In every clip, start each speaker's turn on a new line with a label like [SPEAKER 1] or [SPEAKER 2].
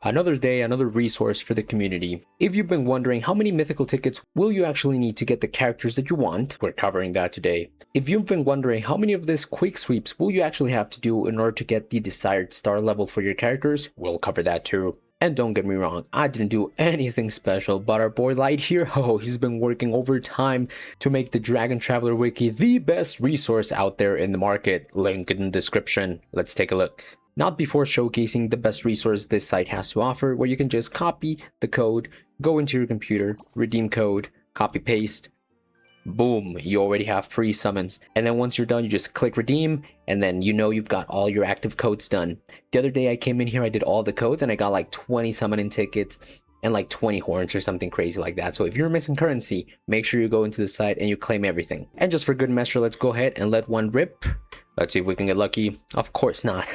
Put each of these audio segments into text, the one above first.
[SPEAKER 1] Another day, another resource for the community. If you've been wondering how many mythical tickets will you actually need to get the characters that you want, we're covering that today. If you've been wondering how many of these quick sweeps will you actually have to do in order to get the desired star level for your characters, we'll cover that too. And don't get me wrong, I didn't do anything special, but our boy Light here, he's been working overtime to make the Dragon Traveler Wiki the best resource out there in the market. Link in the description. Let's take a look. Not before showcasing the best resource this site has to offer, where you can just copy the code, go into your computer, redeem code, copy paste, boom, you already have free summons. And then once you're done, you just click redeem, and then you know you've got all your active codes done. The other day I came in here, I did all the codes, and I got like 20 summoning tickets and like 20 horns or something crazy like that. So if you're missing currency, make sure you go into the site and you claim everything. And just for good measure, let's go ahead and let one rip. Let's see if we can get lucky. Of course not.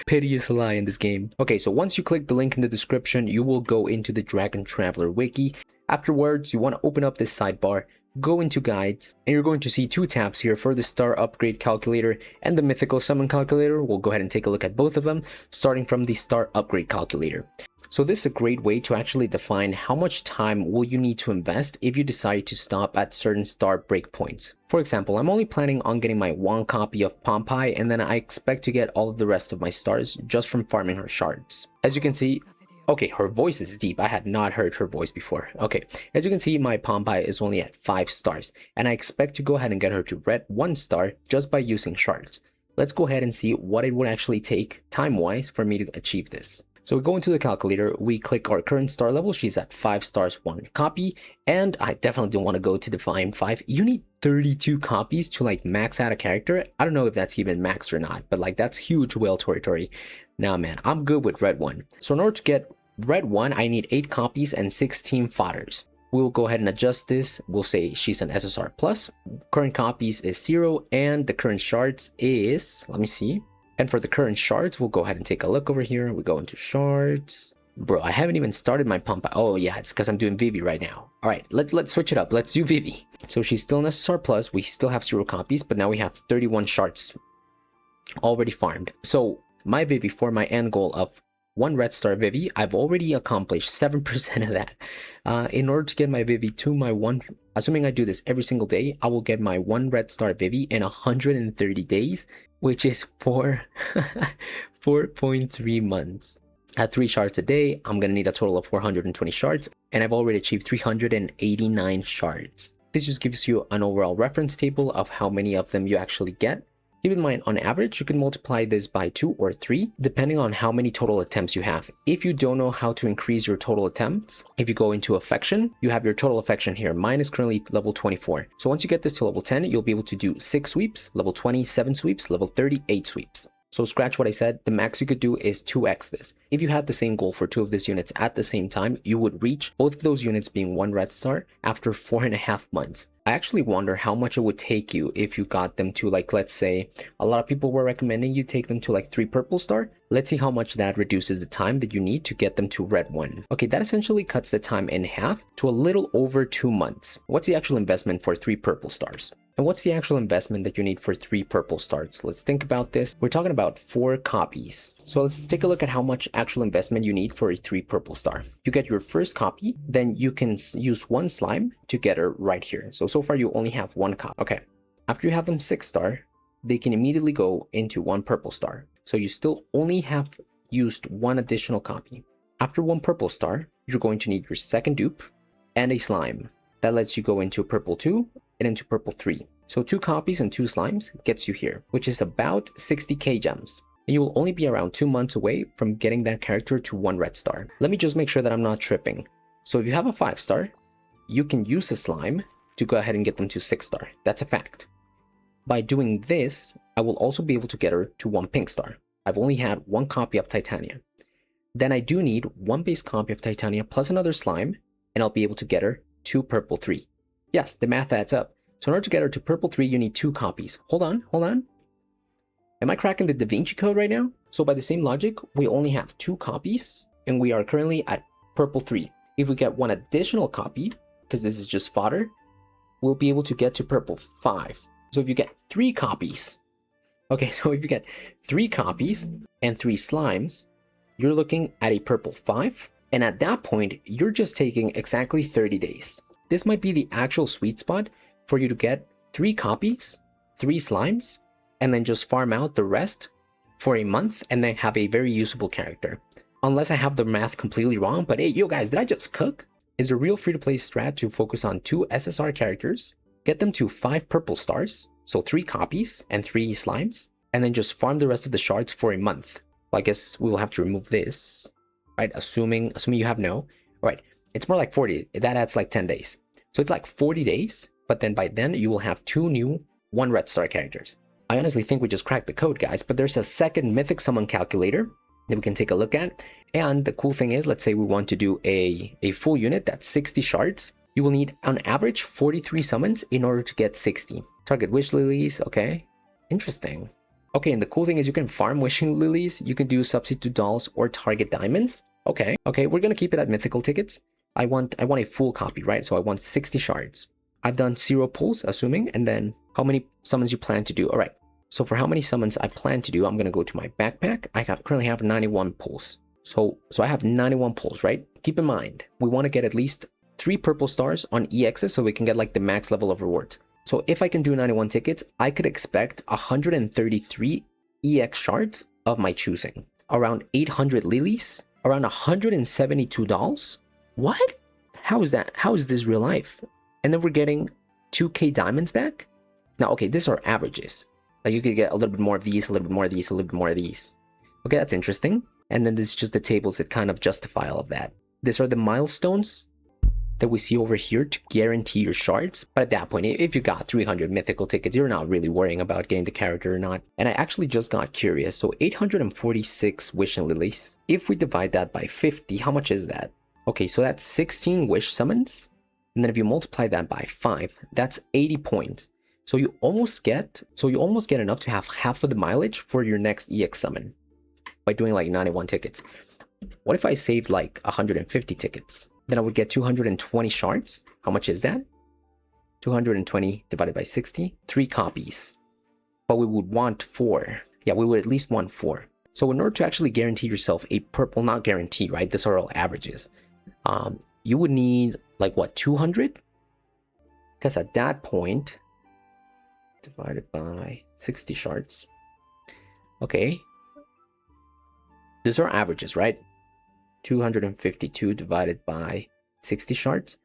[SPEAKER 1] Pity is a lie in this game. Okay, so once you click the link in the description, you will go into the Dragon Traveler Wiki. Afterwards, you want to open up this sidebar, go into guides, and you're going to see two tabs here for the star upgrade calculator and the mythical summon calculator. We'll go ahead and take a look at both of them, starting from the star upgrade calculator. So this is a great way to actually define how much time will you need to invest if you decide to stop at certain star breakpoints. For example, I'm only planning on getting my one copy of Pompai, and then I expect to get all of the rest of my stars just from farming her shards. As you can see, okay, her voice is deep. I had not heard her voice before. Okay, as you can see, my Pompai is only at 5 stars, and I expect to go ahead and get her to red 1 star just by using shards. Let's go ahead and see what it would actually take time-wise for me to achieve this. So we go into the calculator, we click our current star level, she's at 5 stars 1 copy, and I definitely don't want to go to Divine 5. You need 32 copies to like max out a character. I don't know if that's even max or not, but like that's huge whale territory. Nah man, I'm good with red 1. So in order to get red 1, I need 8 copies and 16 fodders. We'll go ahead and adjust this. We'll say she's an SSR plus, current copies is 0, and the current shards is, let me see. And for the current shards, we'll go ahead and take a look over here. We go into shards. Bro, I haven't even started my pump. Oh yeah, it's because I'm doing Vivi right now. All right, let's switch it up. Let's do Vivi. So she's still an SSR plus. We still have 0 copies, but now we have 31 shards already farmed. So my Vivi, for my end goal of 1 red star Vivi, I've already accomplished 7% of that. In order to get my Vivi to my 1, assuming I do this every single day, I will get my 1 red star Vivi in 130 days, which is 4.3 months. At 3 shards a day, I'm gonna need a total of 420 shards, and I've already achieved 389 shards. This just gives you an overall reference table of how many of them you actually get. Keep in mind, on average, you can multiply this by 2 or 3, depending on how many total attempts you have. If you don't know how to increase your total attempts, if you go into affection, you have your total affection here. Mine is currently level 24. So once you get this to level 10, you'll be able to do 6 sweeps, level 20, 7 sweeps, level 30, 8 sweeps. So scratch what I said, the max you could do is 2x this. If you had the same goal for 2 of these units at the same time, you would reach both of those units being 1 red star after 4.5 months. I actually wonder how much it would take you if you got them to, like, let's say, a lot of people were recommending you take them to like 3 purple star. Let's see how much that reduces the time that you need to get them to red 1. Okay, that essentially cuts the time in half to a little over 2 months. What's the actual investment for 3 purple stars? And what's the actual investment that you need for 3 purple stars? Let's think about this. We're talking about 4 copies. So let's take a look at how much actual investment you need for a 3 purple star. You get your first copy, then you can use 1 slime to get her right here. So far you only have 1 copy. Okay, after you have them 6 star, they can immediately go into 1 purple star. So you still only have used 1 additional copy. After 1 purple star, you're going to need your second dupe and a slime. That lets you go into purple 2 and into purple 3. So 2 copies and 2 slimes gets you here, which is about 60k gems. And you will only be around 2 months away from getting that character to 1 red star. Let me just make sure that I'm not tripping. So if you have a 5 star, you can use a slime to go ahead and get them to 6 star. That's a fact. By doing this, I will also be able to get her to 1 pink star. I've only had 1 copy of Titania. Then I do need 1 base copy of Titania plus another slime, and I'll be able to get her to purple 3. Yes, the math adds up. So in order to get her to purple 3, you need 2 copies. Hold on. Am I cracking the Da Vinci Code right now? So by the same logic, we only have 2 copies, and we are currently at purple 3. If we get 1 additional copy, because this is just fodder, we'll be able to get to purple 5. So if you get 3 copies, okay, so if you get 3 copies and 3 slimes, you're looking at a purple 5. And at that point, you're just taking exactly 30 days. This might be the actual sweet spot for you to get 3 copies, 3 slimes, and then just farm out the rest for a month and then have a very usable character. Unless I have the math completely wrong, but hey, yo guys, did I just cook? Is a real free-to-play strat to focus on 2 SSR characters, get them to 5 purple stars, so 3 copies and 3 slimes, and then just farm the rest of the shards for a month. Well, I guess we will have to remove this, right? Assuming you have no. All right, it's more like 40. That adds like 10 days. So it's like 40 days, but then by then you will have 2 new 1 red star characters. I honestly think we just cracked the code, guys, but there's a second mythic summon calculator that we can take a look at. And the cool thing is, let's say we want to do a full unit that's 60 shards. You will need on average 43 summons in order to get 60. Target wish lilies, okay. Interesting. Okay, and the cool thing is you can farm wishing lilies, you can do substitute dolls or target diamonds. Okay, we're gonna keep it at mythical tickets. I want a full copy, right? So I want 60 shards. I've done 0 pulls, assuming, and then how many summons you plan to do. All right, so for how many summons I plan to do, I'm gonna go to my backpack. I currently have 91 pulls. So I have 91 pulls, right? Keep in mind, we want to get at least 3 purple stars on EXs so we can get like the max level of rewards. So if I can do 91 tickets, I could expect 133 EX shards of my choosing. Around 800 lilies, around 172 dolls. What? How is that? How is this real life? And then we're getting 2k diamonds back? Now, okay, these are averages. Like you could get a little bit more of these, a little bit more of these, a little bit more of these. Okay, that's interesting. And then this is just the tables that kind of justify all of that. These are the milestones that we see over here to guarantee your shards. But at that point, if you got 300 mythical tickets, you're not really worrying about getting the character or not. And I actually just got curious. So 846 wishing lilies. If we divide that by 50, how much is that? Okay, so that's 16 wish summons. And then if you multiply that by 5, that's 80 points. So you almost get enough to have half of the mileage for your next EX summon by doing like 91 tickets. What if I saved like 150 tickets? Then I would get 220 shards. How much is that? 220 divided by 60, 3 copies. But we would want 4. Yeah, we would at least want 4. So in order to actually guarantee yourself a purple, not guarantee, right? These are all averages. You would need like what, 200? Because at that point, divided by 60 shards. Okay. These are averages, right? 252 divided by 60 shards.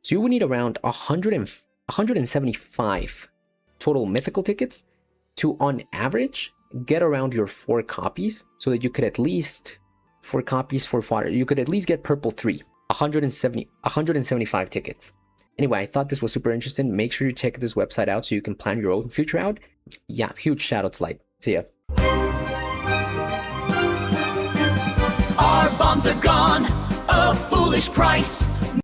[SPEAKER 1] So you would need around 175 total mythical tickets to, on average, get around your 4 copies so that you could at least, 4 copies for fodder, you could at least get purple 3, 175 tickets. Anyway, I thought this was super interesting. Make sure you check this website out so you can plan your own future out. Yeah, huge shout out to Light. See ya.
[SPEAKER 2] Our bombs are gone, a foolish price.